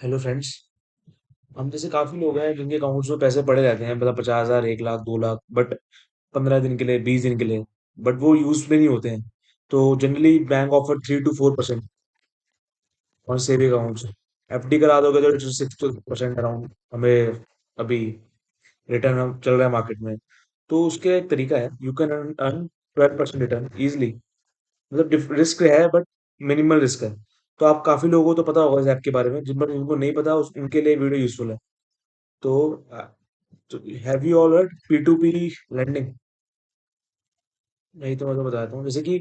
Hello friends. हम जैसे काफी लोग हैं जिनके अकाउंट्स में पैसे पड़े रहते हैं, मतलब 50,000, 1 लाख, 2 लाख, बट 15 दिन के लिए, 20 दिन के लिए, बट वो यूज में नहीं होते हैं। तो generally bank offer 3 to 4% on saving accounts. FD करा दोगे तो 6% अराउंड हमें अभी रिटर्न चल रहा है मार्केट में। तो उसके एक तरीका है, you can earn 12% return easily. मतलब रिस्क है बट मिनिमल रिस्क है। तो आप काफी लोगों को तो पता होगा इस ऐप के बारे में, जिनको नहीं पता उनके लिए वीडियो यूजफुल है। तो have you all heard P2P lending? नहीं तो मैं तो बताता हूँ। जैसे कि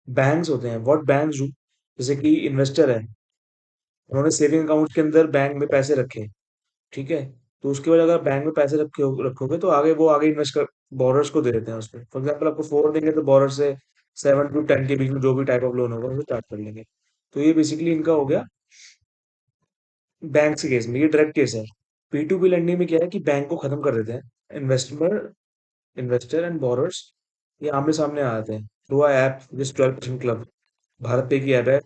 बैंक्स होते हैं, व्हाट बैंक्स डू, जैसे कि इन्वेस्टर है, उन्होंने सेविंग अकाउंट के अंदर बैंक में पैसे रखे, ठीक है। तो उसके बाद अगर बैंक में पैसे रखोगे तो आगे वो आगे इन्वेस्ट कर बोरर्स को दे देते हैं उस पर। फॉर एग्जाम्पल आपको 4 देंगे तो बोरर से 7 to 10 के बीच में जो भी टाइप ऑफ लोन होगा वो स्टार्ट कर लेंगे। तो ये बेसिकली इनका हो गया बैंक के केस में, ये डायरेक्ट केस है। P2P लेंडिंग में क्या है कि बैंक को खत्म कर देते हैं, इन्वेस्टर एंड बोरर्स ये आमने सामने आ जाते हैं थ्रू आ ऐप, जिस 12% क्लब, भारत पे की ऐप है।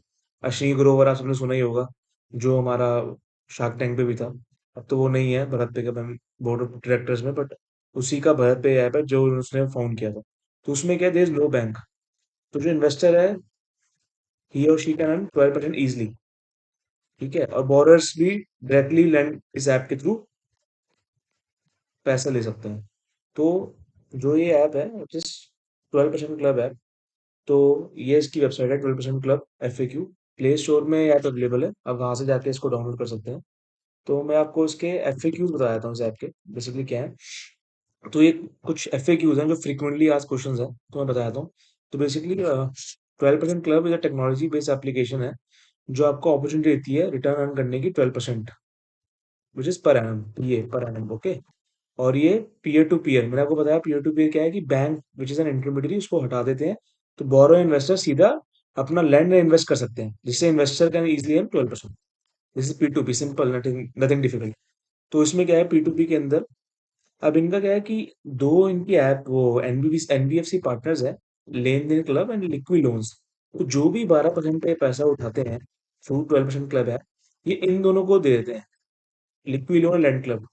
अश्विनी ग्रोवर आप सबने सुना ही होगा, जो हमारा शार्क टैंक पे भी था। अब तो वो नहीं है भारत पे का बोर्ड ऑफ डायरेक्टर्स में, बट उसी का भारत पे ऐप है जो उसने फाउंड किया था। तो उसमें क्या, देयर इज नो बैंक। तो जो इन्वेस्टर है, ही और शी कैन अर्न 12% इजिली, ठीक है। और बोरर्स भी डायरेक्टली लैंड इस ऐप के थ्रू पैसा ले सकते हैं। तो जो ये ऐप है, जिस 12% क्लब ऐप, तो ये इसकी वेबसाइट है 12% क्लब FAQ। प्ले स्टोर में ये ऐप अवेलेबल है, आप वहां से जाके इसको डाउनलोड कर सकते हैं। तो मैं आपको इसके FAQs बता देता हूँ इस ऐप के, बेसिकली क्या है। तो ये कुछ FAQs हैं जो फ्रीक्वेंटली आस्क्ड क्वेश्चंस हैं, तो मैं बता देता हूँ। तो basically 12% club is a technology based application है, जो आपको अपॉर्चुनिटी देती है रिटर्न अर्न करने की 12%, विच इज पर एनम, ये पर एनम, ओके। और ये पीयर टू पीयर, मैंने आपको बताया पीयर टू पीयर क्या है कि bank which is an intermediary उसको हटा देते हैं। तो बोरो इन्वेस्टर सीधा अपना लैंड में इन्वेस्ट कर सकते हैं, जिससे investor can easily earn 12%। This is P2P, simple, nothing nothing difficult. तो इसमें क्या है P2P के अंदर, अब इनका क्या है कि दो इनकी ऐप वो NBFC पार्टनर्स है, लेन then club and liquid loans. तो जो भी 12% पे पैसा उठाते हैं थ्रू 12% क्लब है, ये इन दोनों को दे देते हैं, लिक्विड लोन लैंड क्लब।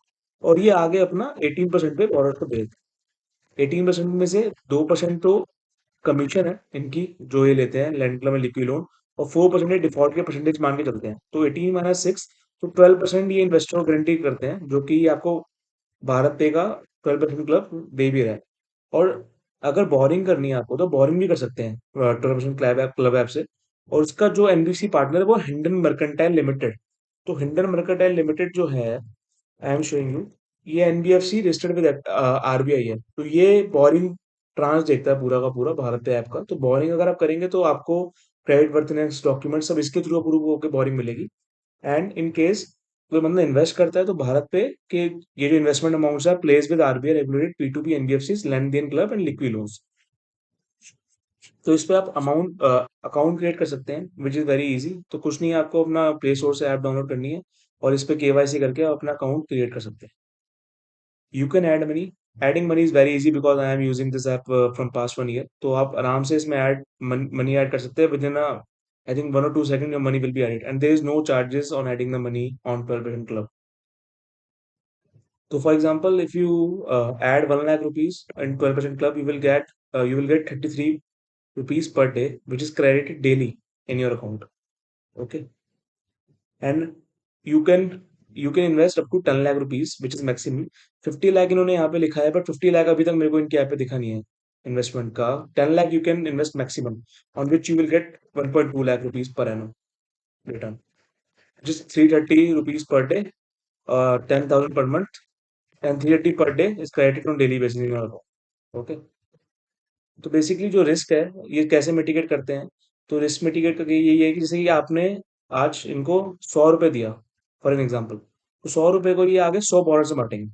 और ये आगे अपना 18% पे बॉर्डर को दे देते हैं। 18% में से 2% तो कमीशन है इनकी, जो ये लेते हैं लैंड क्लब में लिक्विड लोन, और 4% डिफॉल्ट के परसेंटेज मान के चलते हैं। तो 18 - 6, तो 12% ये इन्वेस्टर को गारंटी करते हैं, जो कि आपको भारत पे का 12% क्लब दे भी रहा है। और अगर बोरिंग करनी है आपको तो बोरिंग भी कर सकते हैं 12% क्लब ऐप से। और उसका जो NBC पार्टनर है वो हिंडन मर्केंटाइल लिमिटेड। तो हिंडन मर्केंटाइल लिमिटेड जो है, आई एम शोइंग यू, ये NBFC रजिस्टर्ड विद RBI है। तो ये बोरिंग ट्रांस देखता है पूरा का पूरा भारत पे ऐप का। तो बोरिंग अगर आप करेंगे तो आपको क्रेडिट वर्थिनेस डॉक्यूमेंट सब इसके थ्रू अप्रूव होकर बोरिंग मिलेगी। एंड इन केस कोई बंदा इन्वेस्ट करता है तो भारत पे के ये जो इन्वेस्टमेंट अमाउंट्स है place with RBI regulated P2P NBFCs lend then club and liquid loans. तो इस पे आप अकाउंट क्रिएट कर सकते हैं, विच इज वेरी इजी। तो कुछ नहीं है, आपको अपना प्ले स्टोर से ऐप डाउनलोड करनी है और इस पे KYC करके आप अपना अकाउंट क्रिएट कर सकते हैं। You can add money. Adding money is very easy because I am using this app from past 1 year. तो आप आराम से इसमें ऐड मनी ऐड कर सकते हैं with in I think 1 or 2 seconds your money will be added and there is no charges on adding the money on 12% club. So for example, if you add 1 lakh rupees in 12% club, you will get 33 rupees per day, which is credited daily in your account. Okay, and you can you can invest up to 10 lakh rupees, which is maximum. 50 lakh इन्होंने यहाँ पे लिखा है, but 50 lakh अभी तक मेरे को इनके ऐप पे दिखा नहीं है इन्वेस्टमेंट का। 10 lakh you can invest maximum, on which you will get 1.2 lakh rupees per annum return, just 330 rupees per day, 10,000 per month, and 380 per day is credited on daily basis in your account. Okay. तो basically जो risk है, ये कैसे mitigate करते हैं। तो risk mitigate करके यही है कि जैसे कि आपने आज इनको 100 रुपए दिया फॉर एन एग्जाम्पल, तो 100 रुपए को ये आगे 100 बॉर्डर से बांटेंगे।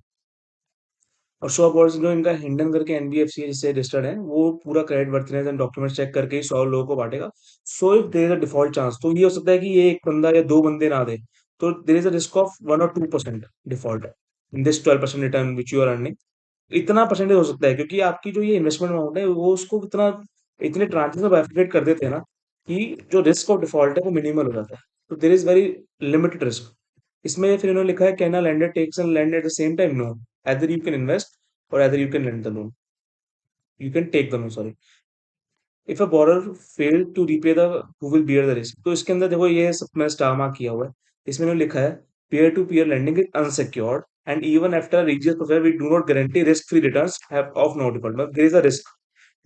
और 100 बॉर्डर जो इनका हिंडन करके NBFC है जिससे रजिस्टर्ड है, वो पूरा credit worthiness and document check करके ही 100 लोगों को बांटेगा। So if there is a default chance, तो ये हो सकता है कि ये एक बंदा या दो बंदे ना दे, तो there is a risk of 1 or 2% default in this 12% return which you are earning. इतना परसेंटेज हो सकता है, क्योंकि आपकी जो ये इन्वेस्टमेंट अमाउंट है वो उसको इतना, इतने ट्रांचेस में बाइफरकेट कर देते हैं ना, कि जो रिस्क ऑफ डिफॉल्ट है वो मिनिमल हो जाता है। तो there is very limited risk. इसमें फिर इन्होंने लिखा है, can a lender takes and lend at the same time? No, either you can invest or either you can lend the loan, you can take the loan, sorry. If a borrower failed to repay the, who will bear the risk? तो इसके अंदर देखो ये सब मैं star mark किया हुआ है। इसमें इन्होंने लिखा है, peer to peer lending is unsecured and even after religious profile we do not guarantee risk free returns have of no default, मतलब there is a risk।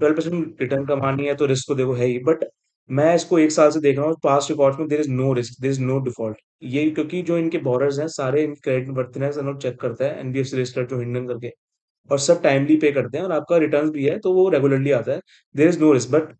12% return कमानी है तो रिस्क तो देखो है ही, बट मैं इसको एक साल से देख रहा हूँ, पास्ट रिकॉर्ड्स में there is no risk, there is no default. ये क्योंकि जो इनके बॉर्डर्स हैं सारे, इन क्रेडिट वर्थिनेस चेक करता है एनबीएफसी रजिस्टर्ड जो हिंडन करके, और सब टाइमली पे करते हैं और आपका रिटर्न भी है तो वो रेगुलरली आता है। There is no risk, but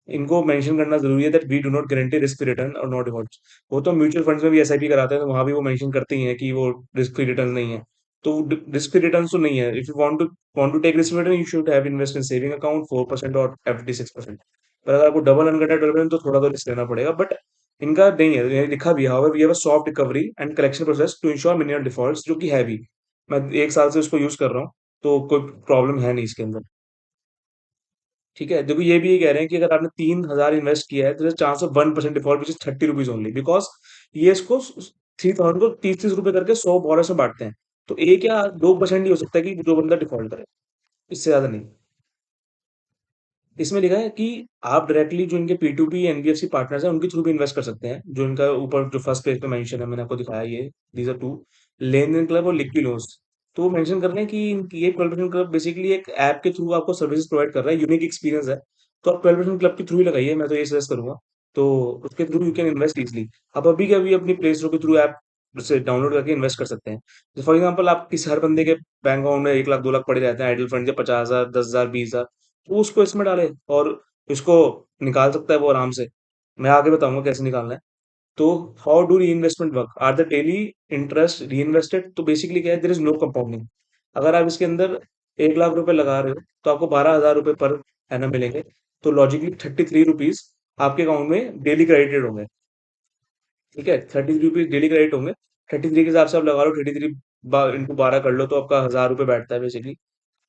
इनको मेंशन करना जरूरी है that we do not guarantee risk return और नॉट डिफॉल्ट। वो तो म्यूचुअल फंड्स में भी एसआईपी कराते हैं तो वहां भी वो मेंशन करते ही है कि वो रिस्क फ्री रिटर्न नहीं है। तो रिस्क फ्री रिटर्न तो नहीं है। If you want to take risk return, you should have invest in saving account 4% और एफडी 6%। पर अगर आपको डबल अनकटेड 12% तो थोड़ा तो रिस्क लेना पड़ेगा, बट इनका नहीं है, ये लिखा भी है we have a soft recovery and collection process to ensure minimum defaults, जो कि है भी। मैं एक साल से उसको यूज कर रहा हूँ तो कोई प्रॉब्लम है नहीं इसके अंदर। ठीक है, देखो ये भी ये कह रहे हैं कि अगर आपने 3,000 इन्वेस्ट किया है तो chance of 1% default which is 30 rupees only, because ये इसको 3,000 को 30-30 रुपए करके 100 बॉरस में बांटते हैं। तो 1 या 2% ही हो सकता है कि जो बंदा डिफॉल्ट करे, इससे ज्यादा नहीं। इसमें लिखा है कि आप डायरेक्टली जो इनके P to P NBFC partners हैं उनके थ्रू भी इन्वेस्ट कर सकते हैं, जो इनका ऊपर जो फर्स्ट पेज पे मेंशन है मैंने आपको दिखाया, ये these are two, Len then club और लिक्विड लोन्स। तो वो मेंशन कर रहे हैं कि ये 12% क्लब बेसिकली एक ऐप के थ्रू आपको सर्विसेज प्रोवाइड कर रहा है, यूनिक एक्सपीरियंस है। तो आप 12% क्लब के थ्रू ही लगाइए, मैं तो ये सजेस्ट करूंगा। तो उसके through you can invest easily. आप अभी के अभी अपनी प्ले स्टोर के थ्रू ऐप से डाउनलोड करके इन्वेस्ट कर सकते हैं। तो फॉर एग्जाम्पल आप किस हर बंदे के बैंक अकाउंट में 1 लाख 2 लाख पड़े रहते हैं आइडल फंड के, 50,000 10,000 20,000, तो उसको इसमें डाले और इसको निकाल सकता है वो आराम से। मैं आगे बताऊंगा कैसे निकालना है। तो how do reinvestment work, are the daily interest reinvested? तो बेसिकली क्या है, देर इज नो कंपाउंडिंग। अगर आप इसके अंदर 1 लाख रुपए लगा रहे हो तो आपको 12,000 रुपए पर एनम मिलेंगे। तो लॉजिकली 33 रुपीज आपके अकाउंट में डेली क्रेडिटेड होंगे। ठीक है, 33 रुपीज डेली क्रेडिट होंगे। 33 के हिसाब से आप लगा लो, 33 इंटू 12 कर लो तो आपका 1,000 रुपये बैठता है बेसिकली।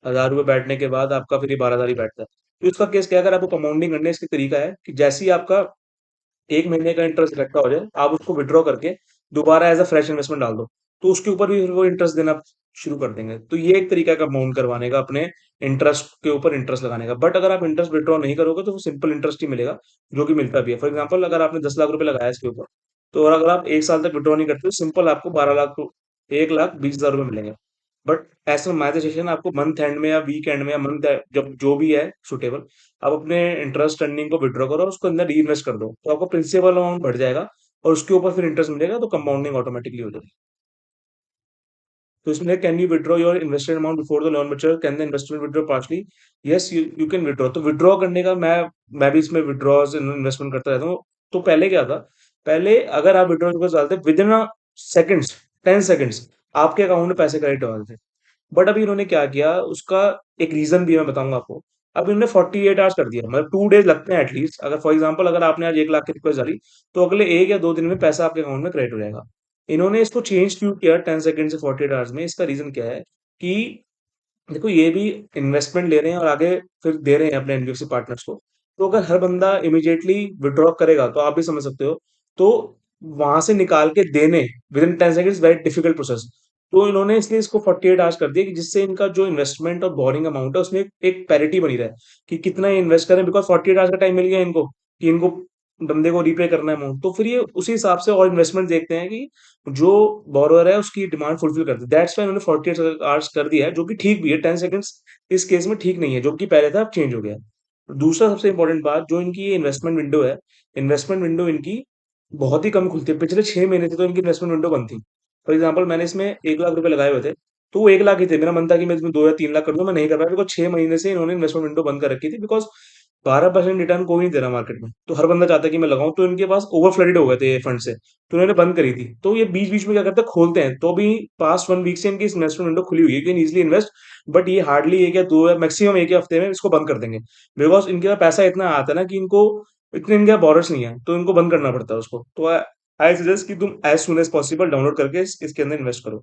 1,000 रुपये बैठने के बाद आपका फिर ये 12,000 ही बैठता है। तो इसका केस क्या है, अगर आपको कंपाउंडिंग करने इसका तरीका है कि जैसे ही आपका 1 महीने का इंटरेस्ट इकट्ठा हो जाए, आप उसको विड्रॉ करके दोबारा एज अ फ्रेश इन्वेस्टमेंट डाल दो, तो उसके ऊपर भी फिर वो इंटरेस्ट देना शुरू कर देंगे। तो ये एक तरीका है कंपाउंड करवाने का, अपने इंटरेस्ट के ऊपर इंटरेस्ट लगाने का। बट अगर आप इंटरेस्ट विड्रॉ नहीं करोगे तो वो सिंपल इंटरेस्ट ही मिलेगा, जो कि मिलता भी है। फॉर एग्जाम्पल अगर आपने 10 लाख रुपए लगाया इसके ऊपर, तो और अगर आप एक साल तक विड्रॉ नहीं करते तो सिंपल आपको 1,20,000 रुपए मिलेंगे। बट ऐसा माय सजेशन आपको मंथ एंड में या वीक एंड में या मंथ जब जो भी है सुटेबल, आप अपने इंटरेस्ट अर्निंग को विड्रॉ करो और उसको अंदर री इन्वेस्ट कर दो, तो आपका प्रिंसिपल अमाउंट बढ़ जाएगा और उसके ऊपर फिर इंटरेस्ट मिलेगा, तो कंपाउंडिंग ऑटोमेटिकली हो जाएगी। तो इसमें can you withdraw your invested amount before the loan mature, can the investment withdraw partially? Yes, you can withdraw. तो विड्रॉ करने का मैं भी इसमें विड्रॉज इन्वेस्टमेंट करता रहता हूँ। तो पहले क्या था, पहले अगर आप विड्रॉ रिक्वेस्ट डालते विद इन सेकंड्स, 10 सेकंड्स आपके अकाउंट में पैसे क्रेडिट हो जाते थे। बट अभी इन्होंने क्या किया, उसका एक रीजन भी मैं बताऊंगा आपको। अब इन्होंने 48 आवर्स कर दिया, मतलब 2 डेज लगते हैं एटलीस्ट। अगर फॉर एग्जाम्पल अगर आपने आज 1 लाख की रिक्वेस्ट डाली, तो अगले 1 या 2 दिन में पैसा आपके अकाउंट में क्रेडिट हो जाएगा। इन्होंने इसको चेंज क्यों किया 10 सेकंड से 48 आवर्स में? इसका रीजन क्या है कि देखो ये भी इन्वेस्टमेंट ले रहे हैं और आगे फिर दे रहे हैं अपने एनबीएफसी पार्टनर्स को। तो अगर हर बंदा इमीडिएटली विड्रॉ करेगा तो आप भी समझ सकते हो, तो वहां से निकाल के देने with in 10 second very difficult process. तो इन्होंने इसलिए इसको 48 आवर्स कर दिया कि जिससे इनका जो इन्वेस्टमेंट और बोरिंग अमाउंट है उसमें एक पैरिटी बनी रहे कि कितना इन्वेस्ट करें, बिकॉज 48 आवर्स का टाइम मिल गया इनको कि इनको बंदे को रीपे करना है अमाउंट। तो फिर ये उसी हिसाब से और इन्वेस्टमेंट देखते हैं कि जो बोरोअर है उसकी डिमांड फुलफिल करते हैं। दैट्स व्हाई उन्होंने 48 आवर्स कर दिया है, जो कि ठीक भी है। 10 सेकंड्स इस केस में ठीक नहीं है, जो कि पहले था अब चेंज हो गया है। दूसरा सबसे इंपॉर्टेंट बात, जो इनकी ये इन्वेस्टमेंट विंडो है, इन्वेस्टमेंट विंडो इनकी बहुत ही कम खुलती है। पिछले 6 महीने से तो इनकी इन्वेस्टमेंट विंडो बंद थी। फॉर एग्जाम्पल मैंने इसमें 1 लाख रुपए लगाए हुए थे, तो वो 1 लाख ही थे। मेरा मन था कि मैं इसमें 2 या 3 लाख कर दूं, मैं नहीं कर पाया बिकॉज 6 महीने से इन्होंने इन्वेस्टमेंट विंडो बंद कर रखी थी। बिकॉज 12% रिटर्न कोई नहीं दे रहा मार्केट में, तो हर बंदा चाहता है कि मैं लगाऊं। तो इनके पास ओवर फ्लडेड हो गए थे ये फंड से, तो इन्होंने बंद करी थी। तो ये बीच बीच में क्या करते हैं, खोलते हैं। तो अभी पास्ट 1 वीक से इनकी इन्वेस्टमेंट विंडो खुली हुई है, कैन इजिली इन्वेस्ट। बट ये हार्डली 1 या 2 या मैक्सिमम 1 ही हफ्ते में इसको बंद कर देंगे, बिकॉज इनके पास पैसा इतना आता है ना कि इनको इतने इनके बॉर्डर्स नहीं है, तो इनको बंद करना पड़ता है उसको। तो आई सजेस्ट कि तुम as soon as possible download करके इसके अंदर इन्वेस्ट करो।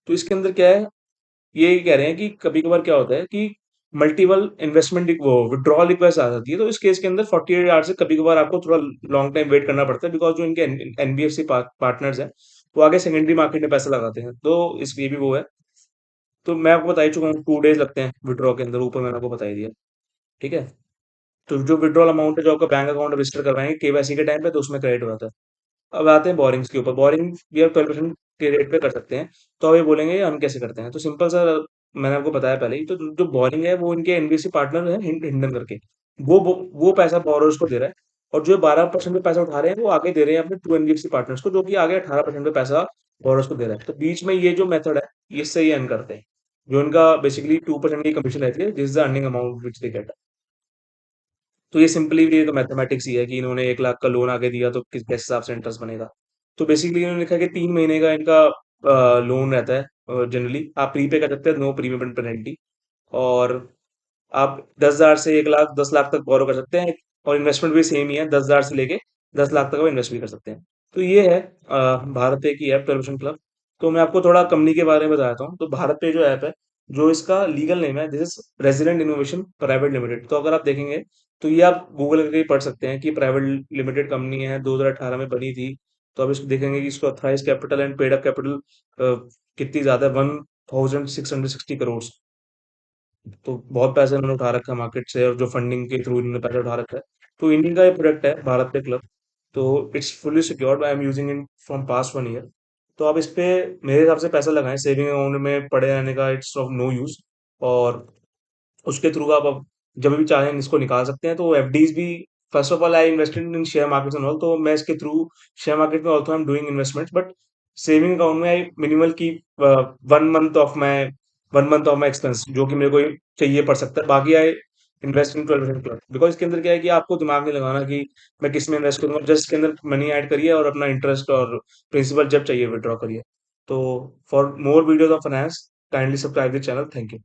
तो इसके अंदर क्या है, ये कह रहे हैं कि कभी कभार क्या होता है कि मल्टीपल इन्वेस्टमेंट वो विड्रॉल रिक्वेस्ट आ जाती है, तो इस केस के अंदर 48 आवर्स से कभी कभार आपको थोड़ा लॉन्ग टाइम वेट करना पड़ता है, बिकॉज जो इनके एनबीएफसी पार्टनर्स हैं वो आगे सेकेंडरी मार्केट में पैसा लगाते हैं, तो इसलिए भी वो है। तो मैं आपको बता ही चुका हूँ 2 डेज लगते हैं विड्रॉ के अंदर, ऊपर मैंने आपको बता ही दिया। ठीक है। तो जो विड्रॉल अमाउंट है जो आपका बैंक अकाउंट रजिस्टर करवाएंगे केवाईसी के टाइम पे, तो उसमें क्रेडिट हो जाता है। अब आते हैं बोरिंग्स के ऊपर। बोरिंग भी आप 12% के रेट पे कर सकते हैं। तो अब ये बोलेंगे हम कैसे करते हैं, तो सिंपल सा, मैंने आपको बताया पहले ही, तो जो बोरिंग है वो इनके एनबीएफसी पार्टनर है हिंडन करके, वो पैसा बोरोर्स को दे रहा है। और जो 12% पे पैसा उठा रहे हैं वो आगे दे रहे हैं अपने टू एनबीएफसी पार्टनर्स को, जो कि आगे 18% पे पैसा बोरोर्स को दे रहा है। तो बीच में ये जो मेथड है, इससे ये अर्न करते हैं। जो इनका बेसिकली 2% की कमीशन रहती है, this is the earning amount which they get. तो ये सिंपली ये तो मैथमेटिक्स ही है कि इन्होंने 1 लाख का लोन आगे दिया तो किस किस हिसाब से इंटरेस्ट बनेगा। तो बेसिकली इन्होंने लिखा है कि 3 महीने का इनका लोन रहता है। जनरली आप प्रीपे कर सकते हैं, नो प्रीपेमेंट पेनल्टी। और आप 10,000 से 1 लाख 10 लाख तक बोरो कर सकते हैं। और इन्वेस्टमेंट भी सेम ही है, 10,000 से लेके 10 लाख तक आप इन्वेस्ट भी कर सकते हैं। तो ये है भारत पे की ऐप ट्रेवल्यूशन क्लब। तो मैं आपको थोड़ा कंपनी के बारे में बताता हूँ। तो भारत पे जो ऐप है, जो इसका लीगल नेम है, this is resident innovation private limited. तो अगर आप देखेंगे तो ये आप गूगल करके पढ़ सकते हैं कि प्राइवेट लिमिटेड कंपनी है, 2018 में बनी थी। तो अब इसको देखेंगे कि इसको authorise capital and paid up capital कितनी ज्यादा है, 1660 करोड़। तो बहुत पैसे इन्होंने उठा रखा है मार्केट से, और जो फंडिंग के थ्रू इन्होंने पैसा उठा रखा है। तो इंडियन का ये प्रोडक्ट है भारत पे क्लब। तो it's fully secured, I am using in from past 1 year. तो आप इस पे मेरे हिसाब से पैसा लगाएं, सेविंग अकाउंट में पड़े रहने का इट्स ऑफ नो यूज। और उसके थ्रू आप अब जब भी चाहें इसको निकाल सकते हैं। तो एफडीज भी, first of all I invested in share market and all, तो मैं इसके थ्रू शेयर मार्केट में also I am doing investment. But saving account में आई मिनिमल की 1 मंथ ऑफ माई एक्सपेंस, जो कि मेरे को चाहिए पड़ सकता है। बाकी I invest in 12% club, because इसके अंदर क्या है कि आपको दिमाग नहीं लगाना कि मैं किस में इन्वेस्ट करूंगा, जस्ट इसके अंदर मनी ऐड करिए और अपना इंटरेस्ट और प्रिंसिपल जब चाहिए विड्रॉ करिए। तो for more videos of finance, kindly subscribe the channel. Thank you.